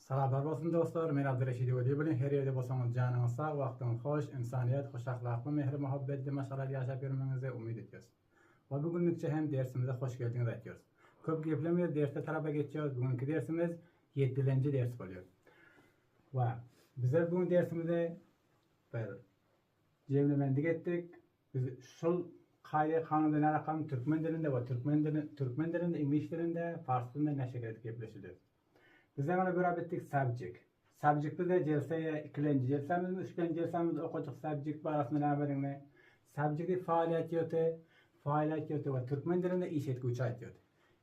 Salamlar olsun dostlar. Men Abdurrashid Ödü bilen her yerde bolsanız canınız sağ, wagtyňyz hoş, insaniyet, hoş ahlakly, mehri, muhabbetli maşalar ýaşap ýörmeňizi umyt edýäris. We bugünlükçe hem dersimize hoş geldiniz aýtýarys. Köp geplemir derste tarapa geçýär. Bugünkü dersimiz 7-nji ders bolýar. We bizler bugün dersimizde bir jemlemendik etdik. Biz şol kaýda kanyny rakam türkmen dilinde we türkmen dilinde, ingliş dilinde, fars dilinde näşe edip gepleşýär. Bizden ona göre bittik subject. Subject'te de celseye ikinci celsemiz, üçüncü celsemiz okuyacak subject barasında ne haberin Subject'i faaliyet yote ve Türkmen dilinde iş etkiuçu aytıyordu.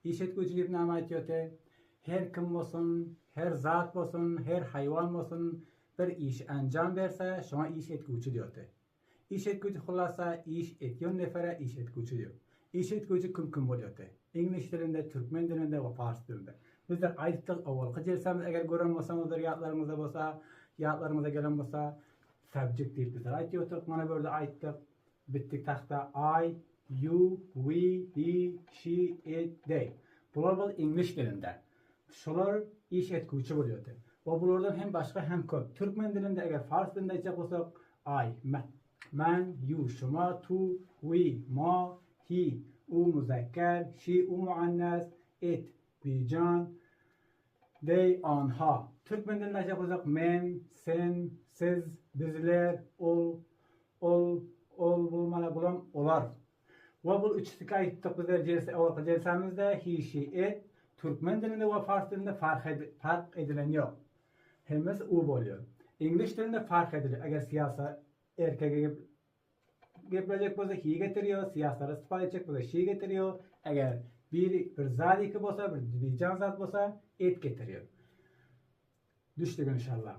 İş etkiuçu gibi nama aytıyordu. Her kim olsun, her zat olsun, her hayvan olsun bir iş anjam verse, şuna iş etkiuçu diyordu. İş etkiuçu hulasa iş etkiyon nefere iş etkiuçu diyor. İş etkiuçu kim oluyordu. İngiliz dilinde, Türkmen dilinde ve Fars dilinde. Bizler aytdyk awalky jersamiz eger gören bolsaňyzlar ýatlaryňyzda bolsa, ýatlaryňyza gelen bolsa subject diýip bizler aýtýardyk. Mana bu ýerde aýtdyk. Bitdik taxta I, you, we, he, she, it, they. Bular bol ingliş dilinde. Şolar iş etkiuçy bolýardy. O bulardan hem başga hem köp. Türkmen dilinde eger fars dilinde aýtjak bolsak I, man, you, şoma, tu, we, ma, he, u muzakker, she, u muannas, it, bijan, they, on, ha. Türkmen dilinde aýtjak bolsak men, sen, siz, bizler, ol bulmaly bulan olar. Wa bul üçlük aýtdyk bizler jerse awalky jersemizde he, she, it. Türkmen dilinde we fars dilinde fark edilen ýok. Hemmes u bolýar. İngiliş dilinde fark edilir. Eger siyasa erkege gepleşecek bolsa he getirýär, siyasara istifade edecek bolsa she getirýär. Eger bir zat iki bolsa, bir bijan zat bolsa et getirýär. Düşdük inşallah.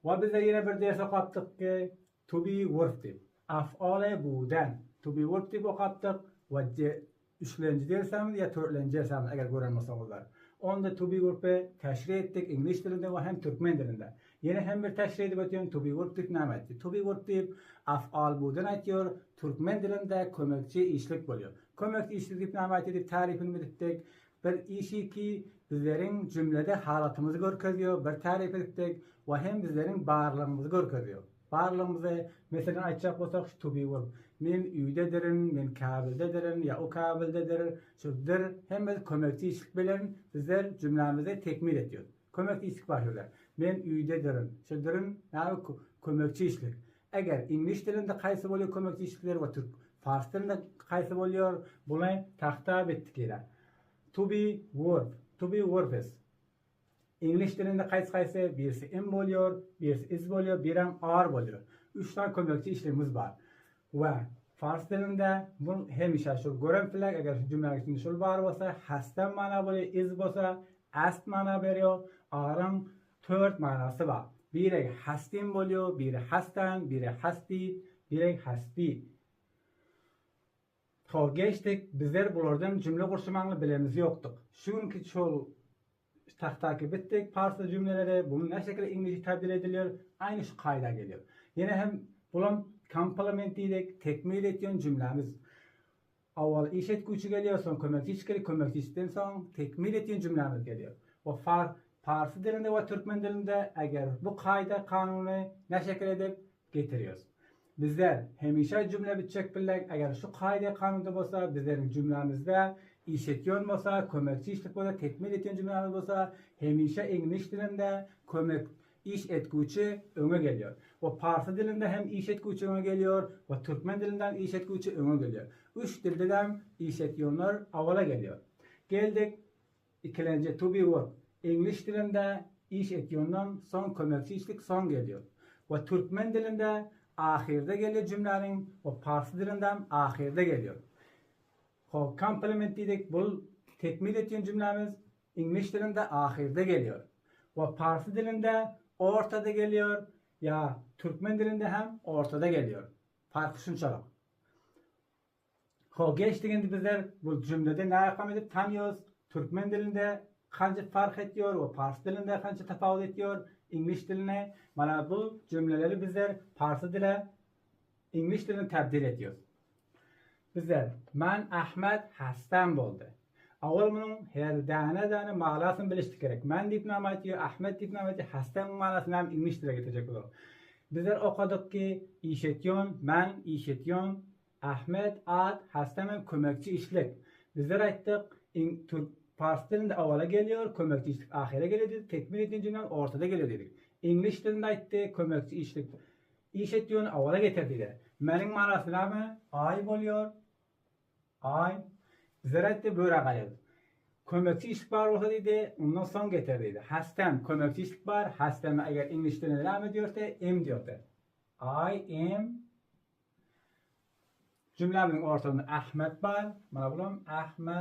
Wa bizler ýene bir ders okapdyk ki to be work diýip. Af'ale buden. To be work diýip okapdyk. We üçlenji dersemiz ya törtlenji dersemiz eger gören bolsaňyzlar. Onda to be work'e teşrih etdik ingliş dilinde we hem türkmen dilinde. Yine hem bir teşrih edip ötüyorum to be work diýip näme etdi? To be work diýip af'al buden aýtýar. Türkmen dilinde kömekçi işlik bolýar. Kömekçi işlik diýip näme aýtdy? Tarifini etdik. Bir işi ki bizlerin cümlede halatımızı görkezýär, bir tarif etdik we hem bizlerin barlygymyzy görkezýär. Barlygymyzy mesela aýtjak bolsak to be work. Men üýdedirin, men kabildedirин, ya o kabildedir. Şudur hem biz kömekçi işlik bilen bizler cümlemizi tekmil ediyor. Kömekçi işlik başlar. Men üýdedirin. Şudurin näme kömekçi işlik. Eger ingliş dilinde kaýsy bolýar kömekçi işlikler we türk fars dilinde kaýsy bolýar? Buny taxta bitdik. To be verb, to be verbs. İngiliş dilinde kaýsy birisi am bolýar, birisi is bolýar, biren are bolýar. 3 tane kömekçi işlemimiz bar. Ve fars dilinde bu hemişe şu gören filan eger şu cümleler içinde şol bar bolsa hastan mana bolýar, is bolsa ast mana berýär, aryň 4 manasy bar. Biri hastin bolýar, biri hastan, biri hasti, biri hasti. Hol geçtik. Bizler bulardan cümle kurşumaňly bilemiz ýokdyk. Şuňky şol taxtaki bittik. Farsça cümleleri bunu ne şekilde İngilizce tabir ediliyor? Aynı şu kayda geliyor. Yine hem bulan komplement diýdik, tekmil etýän cümlemiz. Awal iş etkiuçy gelýär, soň kömekçi işleri, kömekçi işden soň tekmil etýän cümlemiz gelýär. O farsy dilinde we türkmen dilinde eger bu kayda kanuny ne şekilde edip getirýäris. Bizler hemişe cümle bitecek bilek, eger şu kayda kanunda bolsa bizlerin cümlemizde iş etýän bolsa, kömekçi işlik bolsa, tekmil etýän cümlemiz bolsa, hemişe İngiliş dilinde kömek iş etkiuçy öňe gelýär. O farsy dilinde hem iş etkiuçy öňe gelýär, we türkmen dilinden iş etkiuçy öňe gelýär. Üç dilde hem iş etýänler awala gelýär. Geldik ikinci to be work. İngiliş dilinde iş etýänden soň kömekçi işlik soň gelýär. We türkmen dilinde ahirde gelýär cümlelerin, we farsy dilinde ahirde gelýär. Hop komplement diýdik, bu tekmil etýän cümlemiz İngiliş dilinde ahirde gelýär. We farsy dilinde ortada gelýär, ya türkmen dilinde hem ortada gelýär. Farky şunçalyk. Hop geçdik endi bizler bu cümlede näme rakam edip tanýarys? Türkmen dilinde kança fark etýär we fars dilinde kança tafawut etýär İngiliş diline. Mana bu cümleleri bizler farsy dile, İngiliş diline tabdil etýär. Bizler man Ahmet hastan boldy. Awal bunun her tane mağlasını biliştik gerek. Men deyip nam aytıyor, Ahmet deyip nam aytıyor. Hastem mağlasını hem İngiliz dile getirecek olur. Bizler okadık ki işetiyon, men işetiyon, Ahmet ad, hastem kömekçi işlik. Bizler ayttık Türk Fars dilinde avala geliyor, kömekçi işlik ahire geliyor dedik. Tekmil edincinden ortada geliyor dedik. İngiliz dilinde ayttı kömekçi işlik. İşetiyon avala getirdi. Menin mağlası ne? Ay oluyor. Ay. Bizler ayttı böyle geliyor. Kömekçi işlik var olsa dedi, ondan son getirdiydi. Hastem kömekçi işlik var, hastem eğer İngiliz dilinde devam ediyorsa am diyordu. I am cümlemin ortasında Ahmet var. Bana bulam Ahmet